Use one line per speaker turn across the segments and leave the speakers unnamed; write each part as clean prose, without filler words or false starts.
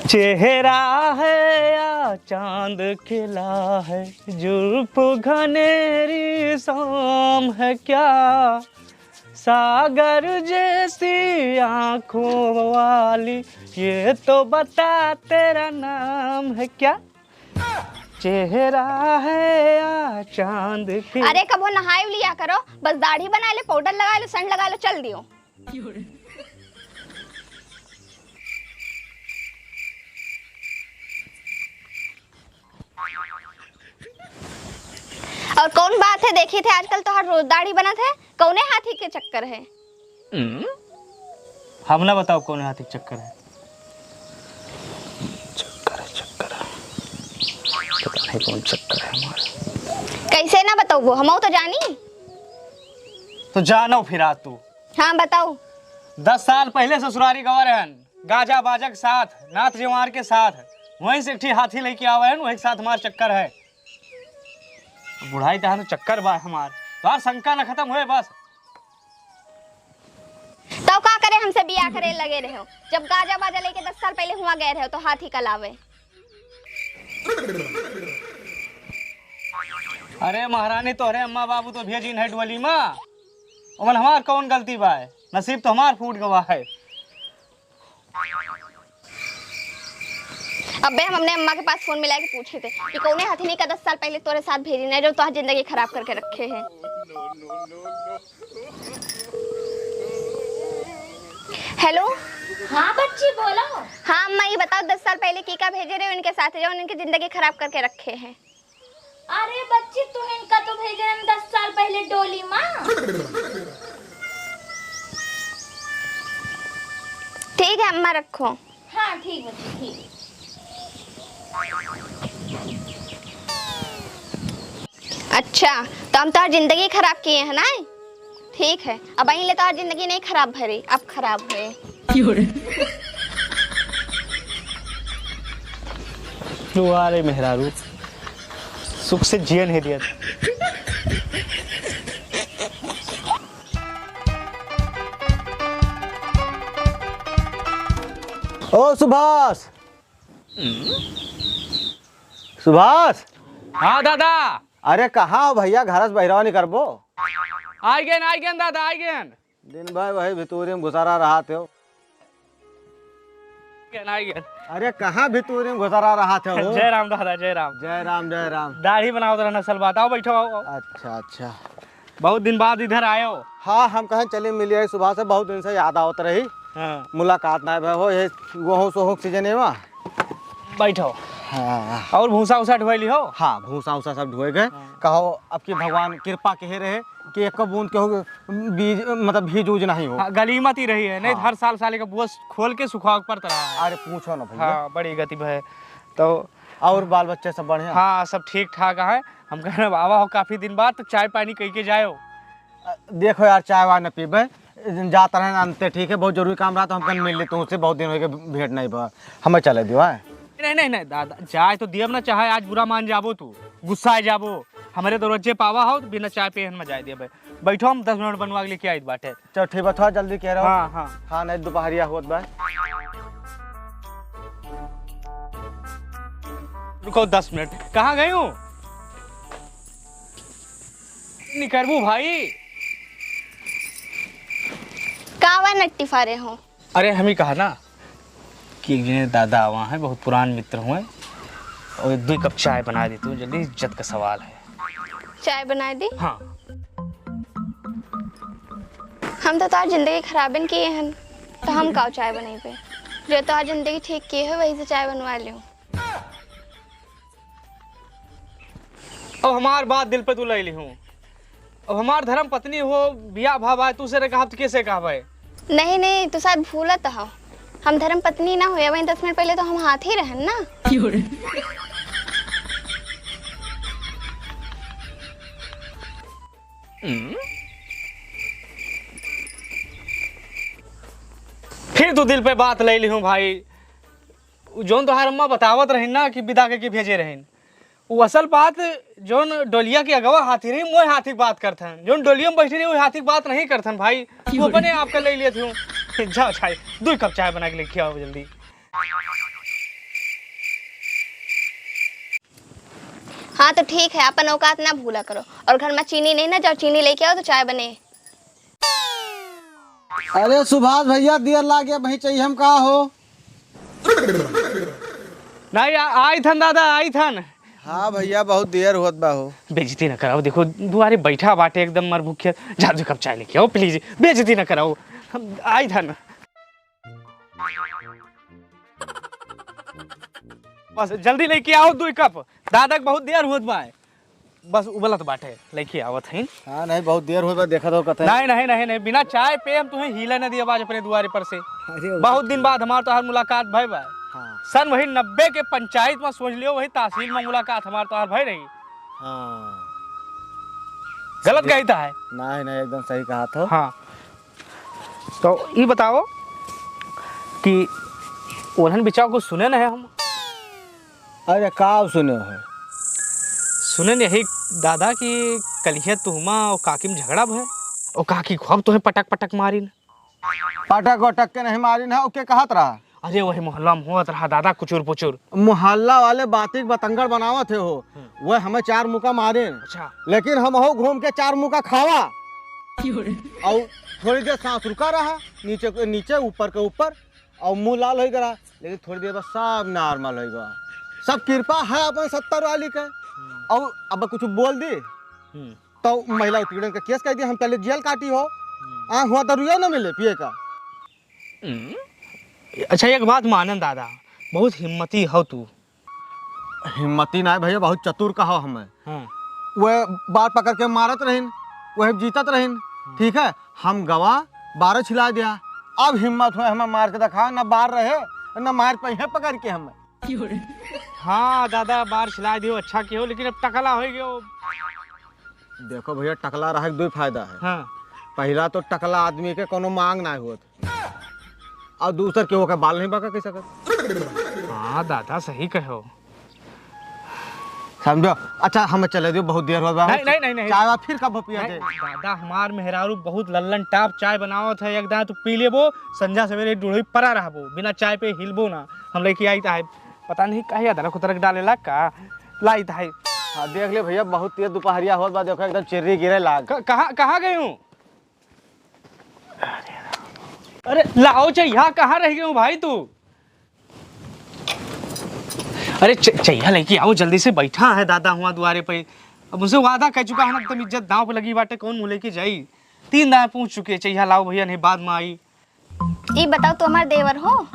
चेहरा है या चांद खिला है, जुल्फ घनेरी शाम है क्या, सागर जैसी आंखों वाली, ये तो बता तेरा नाम है क्या। चेहरा है या चांद खिला।
अरे कबो नहाए लिया करो, बस दाढ़ी बना ले, पाउडर लगा लो, सन लगा लो, चल दियो। और कौन बात है, देखी थे आजकल तो हर रोज दाढ़ी बना थे, कौने हाथी के चक्कर है।
हम ना बताओ कौन हाथी के चक्कर है। चक्कर है पता नहीं कौन चक्कर है हमारा।
कैसे ना बताओ, वो हम तो जानी।
तो जानो फिर आज तू।
हाँ बताओ।
10 साल पहले ससुरारी गवा रहन, गाजा बाजा के साथ, नाथ जवार के साथ, वहीं से एक हाथी लेके आवे हैं, वही के साथ हमार चक्कर है। बुढ़ाई तहां तो चक्कर बा हमार, तो शंका न खत्म हुए बस।
तो का करे, हमसे बियाह करे लगे रहे हो, जब गाजा बाजा लेके 10 साल पहले हुआ गए रहे हो तो हाथी का लावे।
अरे महारानी, तोहरे अम्मा बाबू तो भेजी है डोली माँ, अमन हमार कौन गलती बा है, नसीब तो हमार फूट गवा है।
अबे हम अपने अम्मा के पास फोन मिला के पूछे थे कि कौने हथनी का 10 साल पहले तोरे साथ भेजी ने, जो तो जिंदगी खराब करके रखे हैं। हेलो।
हाँ बच्ची बोलो।
हाँ अम्मा, ये बताओ 10 साल पहले की का भेजे रहे उनके साथ, जो उनकी जिंदगी खराब करके रखे हैं।
अरे बच्ची तू इनका तो भेजे हम 10 साल पहले डोली माँ।
ठीक है अम्मा, रखो।
हाँ ठीक बच्ची ठीक।
अच्छा, तो हम तो जिंदगी खराब किए हैं ना। ठीक है, अब अहीं ले तो जिंदगी नहीं खराब भरी, अब खराब हुए।
अरे मेहरारू, सुख से जियन है दिया।
ओ सुभाष, सुभाष।
हाँ दादा।
अरे कहाँ हो भैया, घर से बहरावा नहीं करबो।
आई गेन दादा, आई गेन।
दिन भाई वही भितूरी में घुसरा रहा थे। अरे कहाँ भितूरी में घुसरा रहा थे।
जय राम दादा, जय राम।
जय राम जय राम।
दाढ़ी बनाओ तो नसल बात, आओ बैठो आओ।
अच्छा अच्छा,
बहुत दिन बाद इधर आए हो।
हाँ हम कहीं चले मिलिए, सुबह से बहुत दिन से याद आवत रही।
हाँ।
मुलाकात ना हो, ये गेहूँ सोहू सीजन है वहाँ।
बैठो।
हाँ।
और भूसा उसा ढोली हो।
हाँ भूसा उसा सब ढोए गए। कहो अब की भगवान कृपा कहे रहे कि एक बूंद के हो बीज, मतलब भीज उज नहीं हो।
गली मत ही रही है, नहीं हर साल साले का बुआ खोल के सुखा पड़ता रहा है।
अरे पूछो ना भैया।
हाँ बड़ी गति है। तो
और बाल बच्चे सब बढ़िया।
हाँ सब ठीक ठाक है। हम कह रहे बाबा हो काफी दिन बाद, तो चाय पानी कह के जाओ।
देखो यार, चाय वाय न पीबे, जाता रहे अंते ठीक है, बहुत जरूरी काम रहा तो हम कल मिल लेते, उससे बहुत दिन हो गए भेंट नहीं बा, हमें चले दियो है।
नहीं दादा, चाय तो दियब ना, चाहे आज बुरा मान जाबो, तू गुस्सा आ जाबो, हमारे तो रोजे पावा हो, बिना चाय पे में जाए दिए। बैठो, हम 10 मिनट बनवा के लेके आई बाटे।
चलो ठीक है, थोड़ा जल्दी कह रहा हूँ।
हाँ
हाँ नहीं दोपहरिया होत बा।
रुको 10 मिनट, कहाँ गई हूँ? निकरबू भाई।
कावा नट्टी फारे हो।
अरे हम ही कहा ना कि एक जने दादा वहाँ है, बहुत पुराने मित्र हुए, और 2 कप चाय बना दी तू जल्दी, इज्जत का सवाल है।
चाय बना दी।
हाँ।
हम तो तार जिंदगी खराब किए हैं, तो हम काव चाय बनाई पे, जो तार जिंदगी ठीक किए है वही से चाय बनवा लियो।
अब हमार बात दिल पे तू ले ली हूँ, अब हमार धर्म पत्नी हो, बिया भाव तू से कहा तो कैसे कहा भाई?
नहीं तू शायद भूलत हो, हम धर्म पत्नी ना हुए, वहीं 10 मिनट पहले तो हम हाथ ही रहन ना।
फिर तू दिल पे बात ले ली हूँ भाई। जोन तोहार अम्मा बतावत रही ना कि विदा के भेजे रहीन, वो असल बात जोन डोलिया के अगवा हाथी रही, मोह हाथी बात करथन, जोन डोलिया में बैठी रही वो हाथी बात नहीं करथन भाई। तू अपने आपका ले लिए थे। जा चाय, 2 कप चाय बना के लेके आओ जल्दी।
हाँ तो ठीक है, अपन औकात ना भूला करो। और घर में चीनी नहीं ना, जाओ चीनी लेके आओ तो चाय बने।
अरे सुभाष भैया देर ला गया, वही चाहिए हम कहा हो।
नहीं आई थन दादा, आई थन।
हाँ भैया बहुत देर होत बा हो।
बेइज्जती न कराओ, देखो दुआरे बैठा बाटे एकदम मर भूखे। जा दो कप चाय लेके आओ प्लीज, बेइज्जती न कराओ। हम आई थन। बस जल्दी लेके आओ 2 कप, दादा के बहुत देर होत बा। बस उबलत बाटे, लेके आवत हईं।
हाँ नहीं बहुत देर होत बा, देखा तो कथे।
नहीं नहीं नहीं नहीं, बिना चाय पे हम तुम्हें हिला न दिया बाज अपने दुआरे पर से। बहुत दिन बाद हमार तोहार मुलाकात भई बा।
हाँ
सन वही 90 के पंचायत में सोच लियो, वही तहसील में मुलाकात हमार तोहार भई रही।
हाँ
गलत कही था है।
नहीं नहीं एकदम सही कहा था।
हाँ तो ये बताओ कि ओल्हन बिचाव को सुने न है हम।
अरे का सुने है?
सुने यही दादा की कलिया तुहमा और काकी में झगड़ा भय, और काकी खूब तुम्हें पटक पटक मारिन।
पटक वटक के नहीं मारी ना, ओके कहत रहा।
अरे वही मोहल्ला में होत रहा दादा कुचुर पुचुर।
मोहल्ला वाले बातिक बतंगड़ बनावत थे हो, वह हमें 4 मुका मारे।
अच्छा
लेकिन हम हो घूम के 4 मुका खावा और थोड़ी देर सांस रुका रहा, नीचे के नीचे ऊपर के ऊपर, और मुंह लाल हो गया। लेकिन थोड़ी देर बाद सब नॉर्मल हो गया। सब कृपा है अपन 70 वाली के। और अब कुछ बोल दी तो महिला उत्पीड़न का केस कर दिया, हम पहले जेल काटी हो। हुआ दरुया ना मिले पिए का।
अच्छा एक बात मानन दादा, बहुत हिम्मती हो तू।
हिम्मती ना भैया, बहुत चतुर का हो हमें।
हाँ।
वह बार पकड़ के मारत रहीन, वह जीतत रहीन। ठीक है, हम गवा 12 छिला दिया। अब हिम्मत हुए हमें मार के दिखा, न बार रहे न मार पहिए पकड़ के हमें।
हाँ दादा बार खिला दियो, अच्छा कियो, लेकिन अब टकला हो गयो।
देखो भैया टकला रहे के 2 फायदा है।
हाँ।
पहला तो टकला आदमी के कोनो मांग ना होत, और दूसर के होकर बाल नहीं बका कह सकत।
हाँ दादा सही कहो।
समझो। अच्छा हमें चले दियो, बहुत देर हो गया।
नहीं नहीं नहीं नहीं,
चाय वा फिर कब पिया थे?
दादा हमार मेहरारू बहुत लल्लन टाप चाय बनावत है, एकदम तू पी लेबो, संझा सवेरे डोड़ी परा रहबो, बिना चाय पे हिलबो ना। हम लेके आई था, पता नहीं काहे अदरक उदरक डालेला का लाई था।
हाँ देख ले भैया, बहुत तेज दोपहरिया होत बा, देखो एकदम चिर्री गिरे लाग।
कहाँ गई हूँ? अरे लाओ चाहिए, कहाँ रह गई हूँ भाई तू? अरे चाहिए लेके आओ जल्दी से, बैठा है दादा हुआ द्वारे पे। अब मुझसे वादा कह चुका है ना, तुम इज्जत दांव पे लगी बाटे, कौन मुँह लेके जाई। 3 दाएं पूछ चुके, चाहिए लाओ भैया, नहीं बाद में आई।
ये बताओ तो हमारे देवर हो?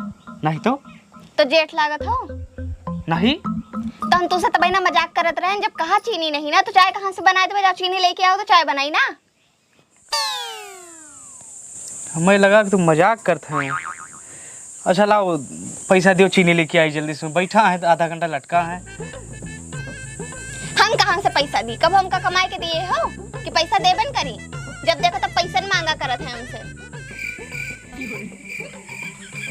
नहीं
तो जेठ लागत हो?
नहीं
तो हम तुझसे तब ना मजाक करत रहे, जब कहा चीनी नहीं ना तो चाय कहाँ से बनाए? तो जाओ चीनी लेके आओ तो चाय बनाई ना।
हमें लगा कि तुम मजाक करते हैं। अच्छा लाओ पैसा दियो, चीनी लेके आई जल्दी से। बैठा है आधा घंटा लटका है।
हम कहाँ से पैसा दी? कब हमका कमाए के दिए हो कि पैसा देबन करी? जब देखो तब पैसा मांगा करत है हमसे।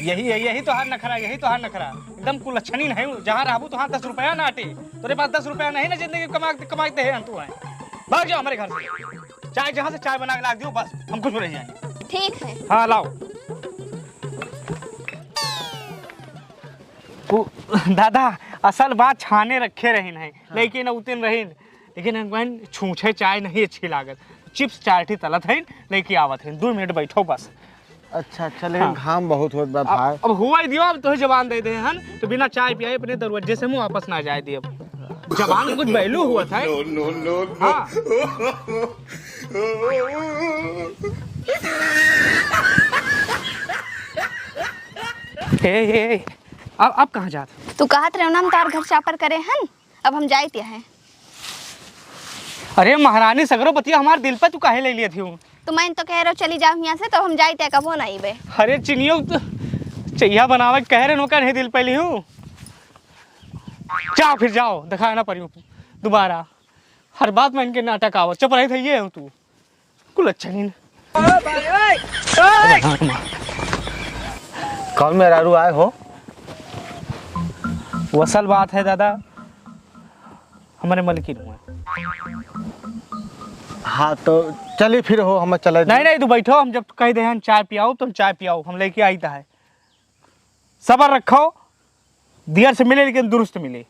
यही है, यही तो हार नखरा, यही तो हार नखरा। एकदम कुलच्छनी नहीं हूँ, जहाँ रहबू तो 10 रुपया ना आटे। तेरे पास 10 रुपया नहीं ना, जिंदगी कमाते हैं तू है। भाग जाओ हमारे घर से, चाय जहाँ से चाय बना के ला दियो, बस हम कुछ रह जाएंगे।
ठीक है।
हाँ लाओ। दादा असल बात छाने रखे रही नहीं। हाँ। लेकिन उतन रही, लेकिन छूछे चाय नहीं अच्छी लागत। चिप्स चाटी तलत है, लेके आवत है। 2 मिनट बैठो बस।
अच्छा अच्छा, लेकिन घाम बहुत होत बा भाई।
अब हुआ दियो, अब तो जबान दे दे हन, तो बिना चाय पियाए अपने दरवाजे से मुंह वापस ना जाए दिए। जबान में कुछ वैल्यू हुआ था। हाँ। हे अब कहाँ जात?
तू कहत रहे ना हम तार घर चापर करे हन, अब हम जाए त्या है।
अरे महारानी सगरो बतिया हमारे दिल पे तू काहे ले लिया थी?
तो मैं तो कह रहा हूँ चली जाओ यहाँ से, तो हम जाए त्या कबो नहीं बे।
अरे चिनियो तो चाहिए बनावे कह रहे नो का नहीं दिल पे ली हूँ। जाओ फिर जाओ, दिखा ना पड़ी दोबारा। हर बात में इनके नाटक आवत। चुप रही थे ये हूँ तू, कुल अच्छा नहीं।
कौन मेहरारू आए हो?
वो असल बात है दादा, हमारे मलकिन हुआ।
हाँ तो चलिए फिर हो, हम चले।
नहीं नहीं तू बैठो, हम जब कह दे हम चाय पियाओ तो हम चाय पियाओ, हम लेके आई है। सबर रखो, देर से मिले लेकिन दुरुस्त मिले।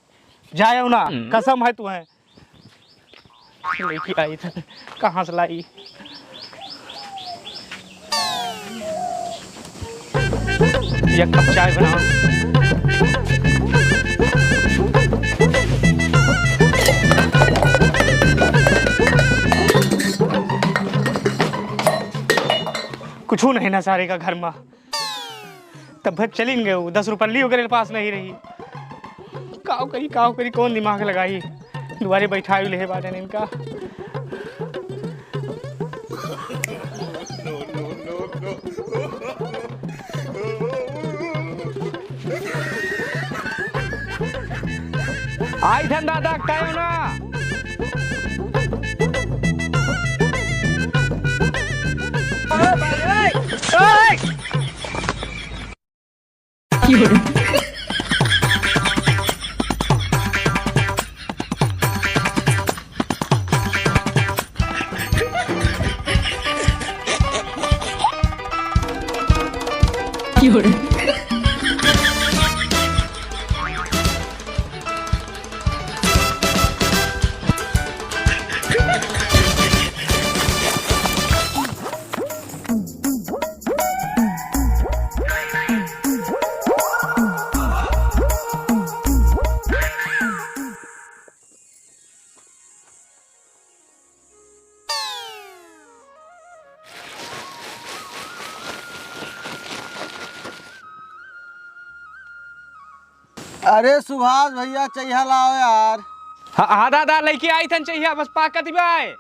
जाए ना, कसम है तू है। लेके आई था, कहाँ से लाई? एक कप चाय बनाओ। कुछ नहीं ना सारे का घर में, तब भर चलेंगे। 10 रुपये लियो करे पास नहीं रही। काव करी कौन दिमाग लगाई, दुआरे बैठा ले बाटे इनका। आई धन दादा कहो ना।
अरे सुभाष भैया चाहिए लाओ यार।
हाँ दादा लेके आई थन चाहिए, बस पाक कर दिवाए।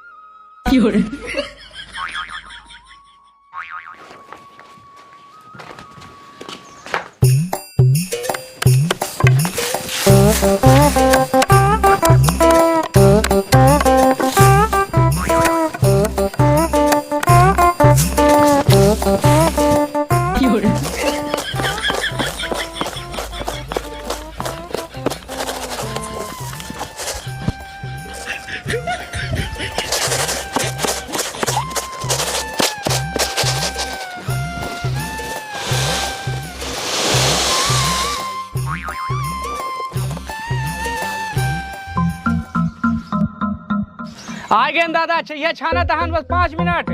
आ गए दादा, चाहिए छाना तहन, बस 5 मिनट।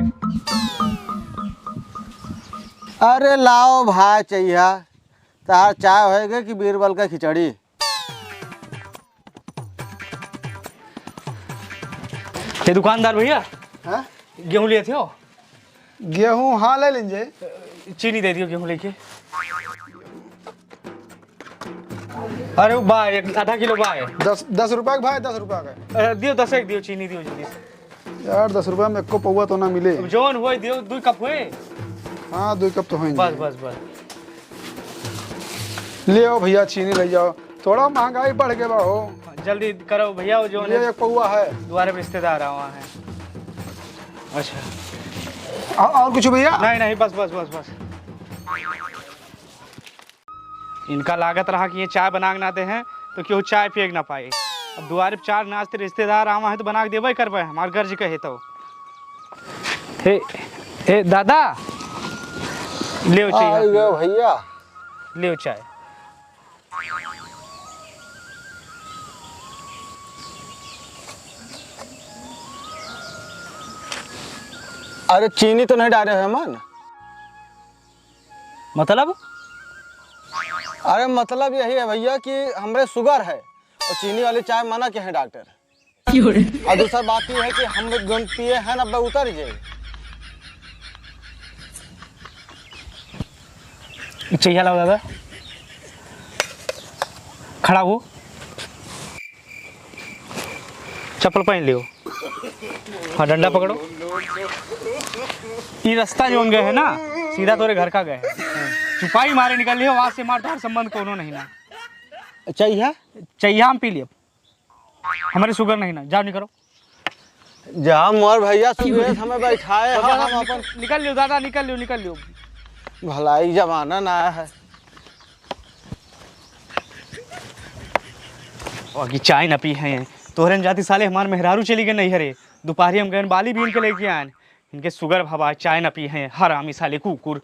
अरे लाओ भाई चाहिए। तार चाय होएगा कि बीरबल का खिचड़ी?
ये दुकानदार भैया
हाँ?
गेहूं लिए थे हो?
गेहूँ हाँ ले लीजिए।
चीनी दे दियो गेहूं लेके। अरे बा एक आधा किलो बा है।
10 रुपया का भाई, 10 रुपया का।
दियो 10 एक दियो, चीनी दियो जल्दी से।
यार 10 रुपया में एको पौवा तो ना मिले।
जोन हुए दियो, 2 कप हुए।
हाँ 2 कप तो होंगे।
बस बस बस
ले आओ भैया, चीनी ले जाओ। थोड़ा महंगाई बढ़ गया हो,
जल्दी करो भैया। वो जो
ये एक पौवा है।
द्वारे पे रिश्तेदार आ वहाँ है। अच्छा
और कुछ भैया?
नहीं नहीं बस बस बस बस। इनका लागत रहा कि ये चाय बना के नाते हैं तो क्यों चाय पिए ना पाए। अब द्वारे पे 4 नाश्ते रिश्तेदार आवा है तो बना के देवे करबे, हमारे गर्ज कहे तो। हे दादा ले चाहिए
भैया,
ले चाय।
अरे चीनी तो नहीं डाले है मन?
मतलब?
अरे मतलब यही है भैया कि हमरे शुगर है और चीनी वाली चाय मना के हैं डॉक्टर। और दूसरा बात ये है कि हम जोन पिए हैं ना उतर जाए।
चाहिए लो दादा, खड़ा हो, चप्पल पहन लियो। हाँ डंडा पकड़ो। ये रास्ता जो गए है ना सीधा तोरे घर का गए, छुपाई मारे निकल लियो, वहां से मार तो संबंध कोनो नहीं ना। चाहिए हम पी लियो, हमारे शुगर नहीं ना। जाओ निकलो।
जहाँ मोर भैया सुबह हमें बैठाए हम अपन
निकल लियो दादा, निकल लियो।
भलाई जमाना ना है।
और चाय न पी है तोहरे जाति साले, हमारे मेहरारू चली गए नहीं हरे। दोपहरी हम गए बाली बीन के लेके आए, इनके शुगर भवा चाय न पी है, हरामी साले कुकुर।